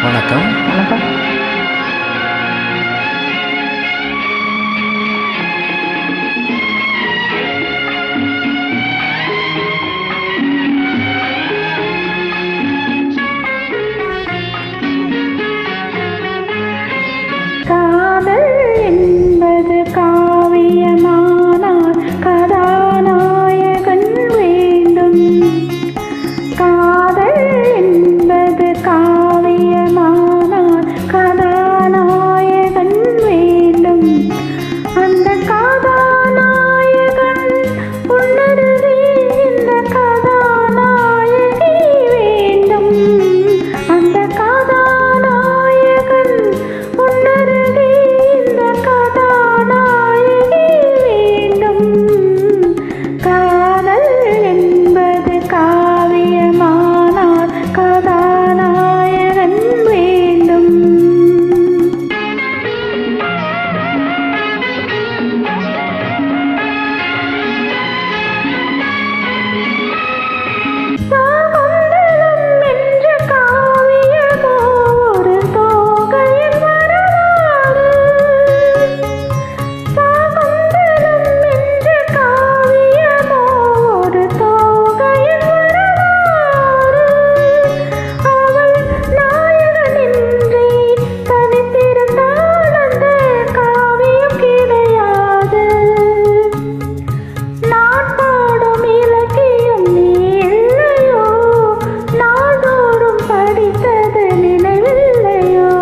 வணக்கம். வணக்கம். காதல் என்பது காவியமானால் கதாநாயகன் வேண்டும். காதல் என்பது காவியமானால் கதாநாயகன் வேண்டும். அந்த கதாநாயகன் உன்னருகே இந்த கதாநாயகி வேண்டும். அந்த கதாநாயகன் உன்னருகே இந்த கதாநாயகி வேண்டும். காதல் என்பது காவியமானால் கதாநாயகன் வேண்டும். சாகுந்தலம் என்ற காவியமோ ஒரு தோகையின் வரலாறு. சாகுந்தலம் என்ற காவியமோ ஒரு தோகையின் வரலாறு. அவள் நாயகனின்றி தனித்திருந்தால் அந்த காவியம் கிடையாது. நாட்பாடும் இலக்கியம் நீ இல்லையோ, நாள்தோறும் படித்தது நினைவில்லையோ.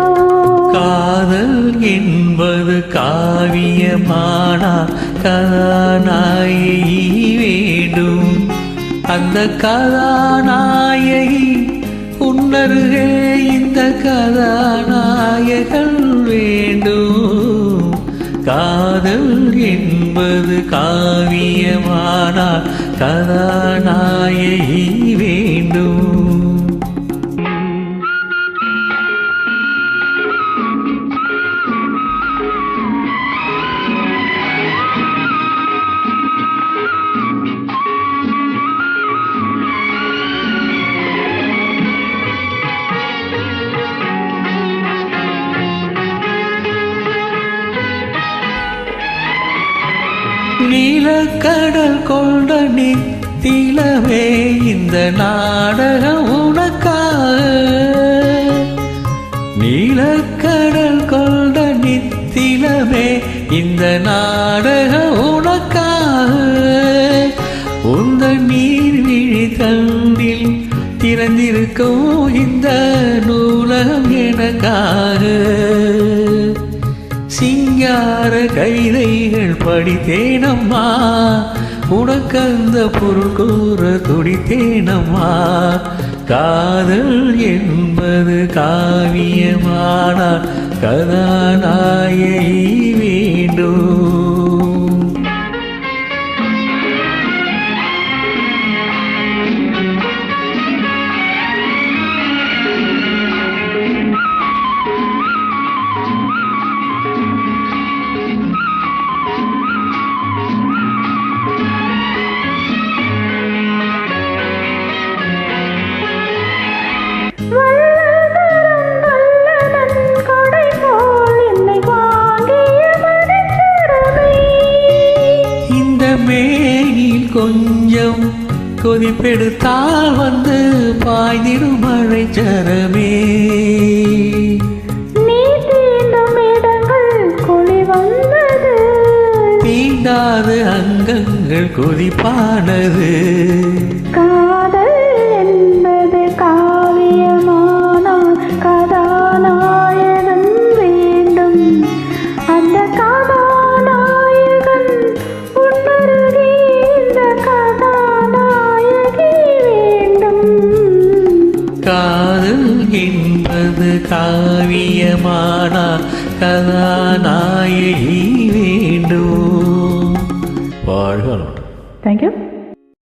காதல் என்பது காவியமானால் கதாநாயகி வேண்டும். அந்த கதாநாயகி உன்னருகே இந்த கதாநாயகன் வேண்டும். காதல் என்பது காவியமானால் கதாநாயகி வேண்டும். நீலக்கடல் கொண்ட நித்திலமே இந்த நாடகம் உனக்காக. நீலக்கடல் கொண்ட நித்திலமே இந்த நாடகம் உனக்காக. உந்த நீர்விழி தண்டில் திறந்திருக்கும் இந்த நூலகம் எனக்காக. சிங்கார கவிதைகள் படித்தேனம்மா, உனக்கந்த பொருள் கூற துடித்தேனம்மா. காதல் என்பது காவியமானால் கதாநாயகி வேண்டும். மேனில் கொஞ்சம் கொதிப்பெடுத்தால் வந்து பாய்ந்திடும் மழை சரமே. நீ தீண்டும் இடங்கள் குழி வந்தது, தீண்டாத அங்கங்கள் கொதிப்பானது. காதல் என்பது காவியமானால் கதாநாயகன் வேண்டும். அந்த கதாநாயகன் உன்னருகே இந்த கதாநாயகி வேண்டும். காதல் என்பது காவியமானால் கதாநாயகி வேண்டும். வாழ்க. தேங்க்யூ.